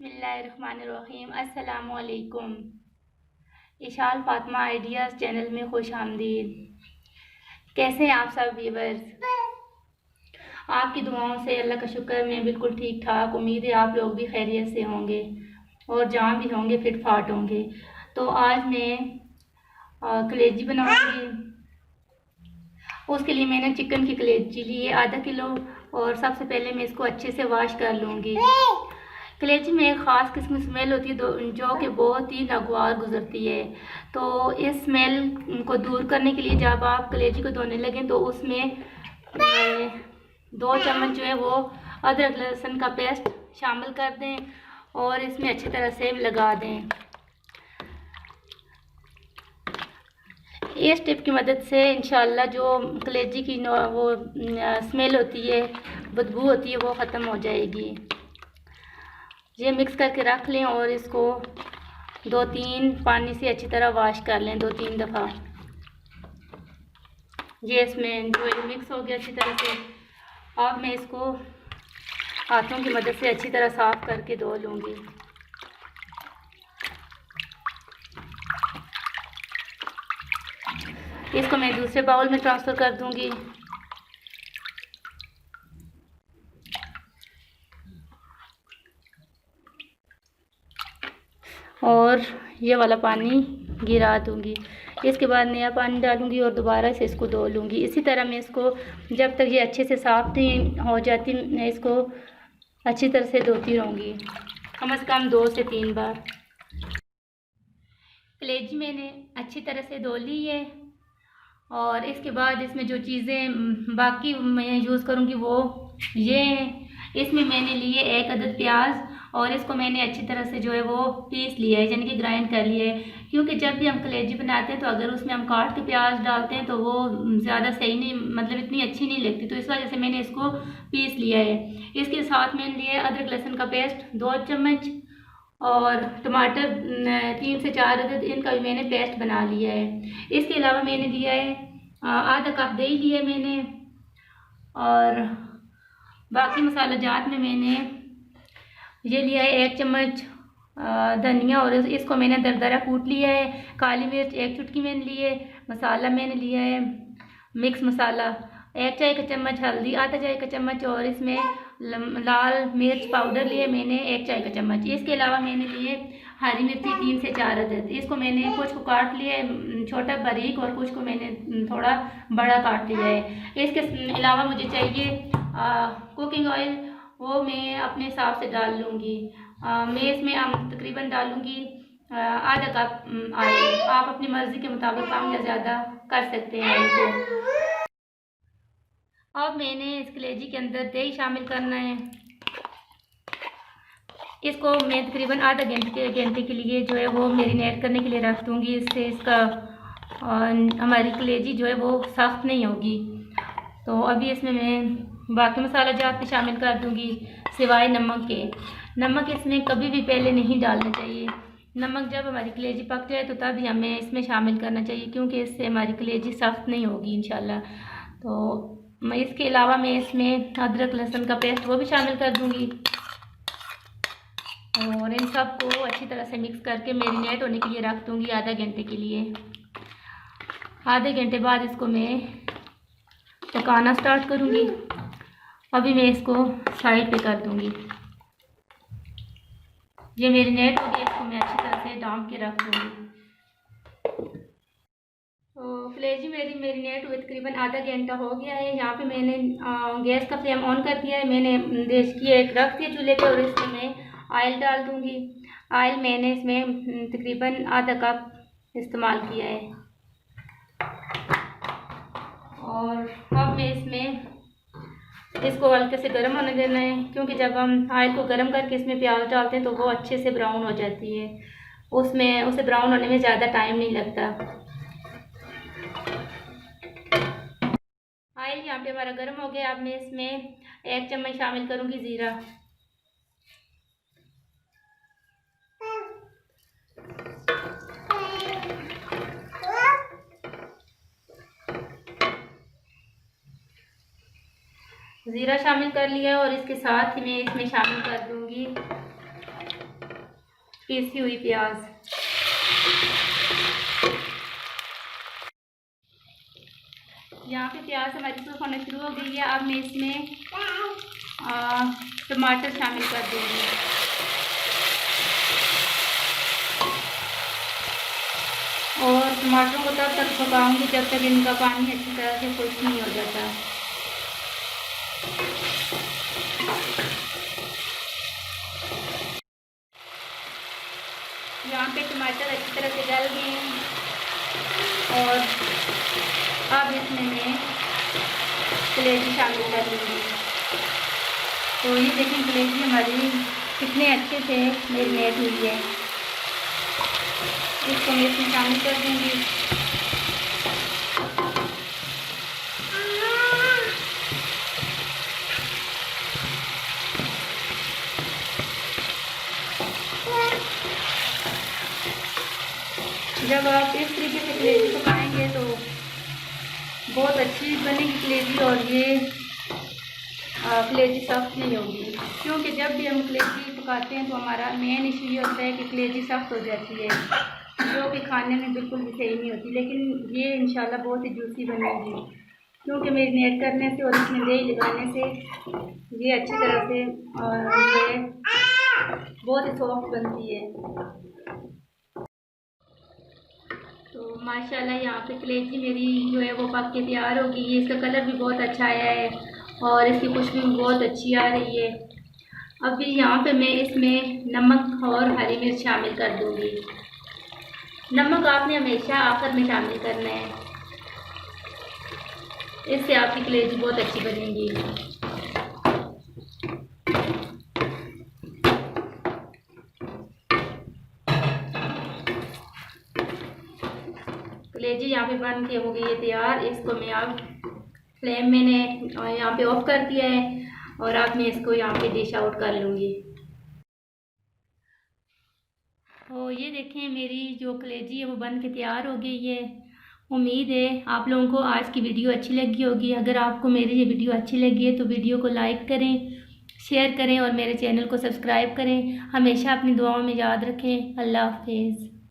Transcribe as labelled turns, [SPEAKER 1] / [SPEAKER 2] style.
[SPEAKER 1] बिस्मिल्लाहिर्रहमानिर्रहीम। अस्सलामु अलैकुम। इशाल फातिमा आइडियाज़ चैनल में खुश आमदीद। कैसे हैं आप सब व्यूअर्स? आपकी दुआओं से अल्लाह का शुक्र मैं बिल्कुल ठीक ठाक। उम्मीद है आप लोग भी खैरियत से होंगे और जहाँ भी होंगे फिट फाट होंगे। तो आज मैं कलेजी बनाऊंगी। उसके लिए मैंने चिकन की कलेजी ली है आधा किलो, और सबसे पहले मैं इसको अच्छे से वॉश कर लूँगी। कलेजी में एक ख़ास किस्म की स्मेल होती है जो कि बहुत ही नागवार गुजरती है। तो इस स्मेल को दूर करने के लिए जब आप कलेजी को धोने लगें तो उसमें 2 चम्मच जो है वो अदरक लहसुन का पेस्ट शामिल कर दें और इसमें अच्छी तरह से लगा दें। इस टिप की मदद से इंशाल्लाह जो कलेजी की वो स्मेल होती है, बदबू होती है, वो ख़त्म हो जाएगी। ये मिक्स करके रख लें और इसको 2-3 पानी से अच्छी तरह वॉश कर लें 2-3 दफ़ा। ये इसमें जो मिक्स हो गया अच्छी तरह से, अब मैं इसको हाथों की मदद से अच्छी तरह साफ़ करके धो लूँगी। इसको मैं दूसरे बाउल में ट्रांसफ़र कर दूँगी। और ये वाला पानी गिरा दूँगी। इसके बाद नया पानी डालूँगी और दोबारा से इसको धो लूँगी। इसी तरह मैं इसको जब तक ये अच्छे से साफ़ नहीं हो जाती, मैं इसको अच्छी तरह से धोती रहूँगी, कम से कम 2 से 3 बार। कलेजी मैंने अच्छी तरह से धो ली है और इसके बाद इसमें जो चीज़ें बाकी मैं यूज़ करूँगी वो ये हैं। इसमें मैंने लिए 1 अदद प्याज और इसको मैंने अच्छी तरह से जो है वो पीस लिया है, यानी कि ग्राइंड कर लिया है। क्योंकि जब भी हम कलेजी बनाते हैं तो अगर उसमें हम काट के प्याज डालते हैं तो वो ज़्यादा सही नहीं, मतलब इतनी अच्छी नहीं लगती, तो इस वजह से मैंने इसको पीस लिया है। इसके साथ मैंने लिया है अदरक लहसुन का पेस्ट 2 चम्मच और टमाटर 3 से 4 अदद, इनका भी मैंने पेस्ट बना लिया है। इसके अलावा मैंने लिया है आधा कप दही लिया मैंने, और बाकी मसाला जात में मैंने ये लिया है 1 चम्मच धनिया और इसको मैंने दरदरा कूट लिया है। काली मिर्च 1 चुटकी मैंने ली है। मसाला मैंने लिया है मिक्स मसाला 1 चाय का चम्मच, हल्दी आधा चाय का चम्मच, और इसमें लाल मिर्च पाउडर लिए मैंने 1 चाय का चम्मच। इसके अलावा मैंने लिए हरी मिर्ची 3 से 4 अदद। इसको मैंने कुछ को काट लिया है छोटा बारीक और कुछ को मैंने थोड़ा बड़ा काट लिया है। इसके अलावा मुझे चाहिए कुकिंग ऑयल, वो मैं अपने हिसाब से डाल लूँगी। मैं इसमें तकरीबन डालूँगी आधा कप ऑयल। आप अपनी मर्ज़ी के मुताबिक कम या ज़्यादा कर सकते हैं ऑयल को। अब मैंने इस कलेजी के अंदर दही शामिल करना है। इसको मैं तकरीबन आधा घंटे के लिए जो है वो मैरिनेट करने के लिए रख दूँगी। इससे इसका हमारी कलेजी जो है वो सख्त नहीं होगी। तो अभी इसमें मैं बाकी मसाला जात शामिल कर दूँगी सिवाय नमक के। नमक इसमें कभी भी पहले नहीं डालना चाहिए। नमक जब हमारी कलेजी पक जाए तो तभी हमें इसमें शामिल करना चाहिए, क्योंकि इससे हमारी कलेजी सख्त नहीं होगी इंशाल्लाह। तो मैं इसके अलावा मैं इसमें अदरक लहसुन का पेस्ट वो भी शामिल कर दूँगी और इन सब को अच्छी तरह से मिक्स करके मैरिनेट होने के लिए रख दूँगी आधा घंटे के लिए। आधे घंटे बाद इसको मैं पकाना स्टार्ट करूँगी। अभी मैं इसको साइड पे कर दूँगी। ये मैरिनेट हो गया, इसको मैं अच्छी तरह से ढाँप के रख दूँगी। तो कलेजी मेरी मैरिनेट हुए तकरीबन आधा घंटा हो गया है। यहाँ पे मैंने गैस का फ्लेम ऑन कर दिया है। मैंने देश की एक रख दिया चूल्हे पे और इसमें मैं ऑयल डाल दूँगी। ऑयल मैंने इसमें तकरीबन आधा कप इस्तेमाल किया है और अब मैं इसमें इसको हल्के से गर्म होने देना है, क्योंकि जब हम ऑयल को गर्म करके इसमें प्याज डालते हैं तो वो अच्छे से ब्राउन हो जाती है। उसमें उसे ब्राउन होने में ज़्यादा टाइम नहीं लगता। ऑयल यहाँ पे हमारा गर्म हो गया। अब मैं इसमें 1 चम्मच शामिल करूँगी ज़ीरा। ज़ीरा शामिल कर लिया और इसके साथ ही मैं इसमें शामिल कर दूँगी पीसी हुई प्याज। यहाँ पे प्याज हमारी सूख होना शुरू हो गई है। अब मैं इसमें टमाटर शामिल कर दूँगी और टमाटरों को तब तक पकाऊंगी जब तक इनका पानी अच्छी तरह से खुश्क नहीं हो जाता। यहाँ पे टमाटर अच्छी तरह से गल गए हैं और अब इसमें मैं कलेजी शामिल कर लूँगी। तो ये देखें कलेजी हमारी कितने अच्छे से मैरिनेट हुई है। इसको मैं इसमें शामिल कर दूँगी। जब आप इस तरीके से कलेजी पकाएंगे तो बहुत अच्छी बनेगी कलेजी और ये कलेजी सख्त नहीं होगी, क्योंकि जब भी हम कलेजी पकाते हैं तो हमारा मेन इशू ये होता है कि कलेजी सख्त हो जाती है, जो कि खाने में बिल्कुल भी सही नहीं होती। लेकिन ये इंशाल्लाह बहुत ही जूसी बनेगी, क्योंकि मैरिनेट करने से और इसमें दही लगाने से ये अच्छी तरह से ये बहुत ही सॉफ्ट बनती है। तो माशाल्लाह यहाँ पे कलेजी मेरी जो है वो पक के तैयार हो गई है। इसका कलर भी बहुत अच्छा आया है और इसकी खुशबू भी बहुत अच्छी आ रही है। अभी यहाँ पे मैं इसमें नमक और हरी मिर्च शामिल कर दूँगी। नमक आपने हमेशा आखिर में शामिल करना है, इससे आपकी कलेजी बहुत अच्छी बनेगी। कलेजी यहाँ पे बन के हो गई है तैयार। इसको मैं अब फ्लेम मैंने यहाँ पे ऑफ कर दिया है और अब मैं इसको यहाँ पे डिश आउट कर लूँगी। और ये देखें मेरी जो कलेजी है वो बन के तैयार हो गई है। उम्मीद है आप लोगों को आज की वीडियो अच्छी लगी होगी। अगर आपको मेरी ये वीडियो अच्छी लगी है तो वीडियो को लाइक करें, शेयर करें और मेरे चैनल को सब्सक्राइब करें। हमेशा अपनी दुआओं में याद रखें। अल्लाह हाफिज़।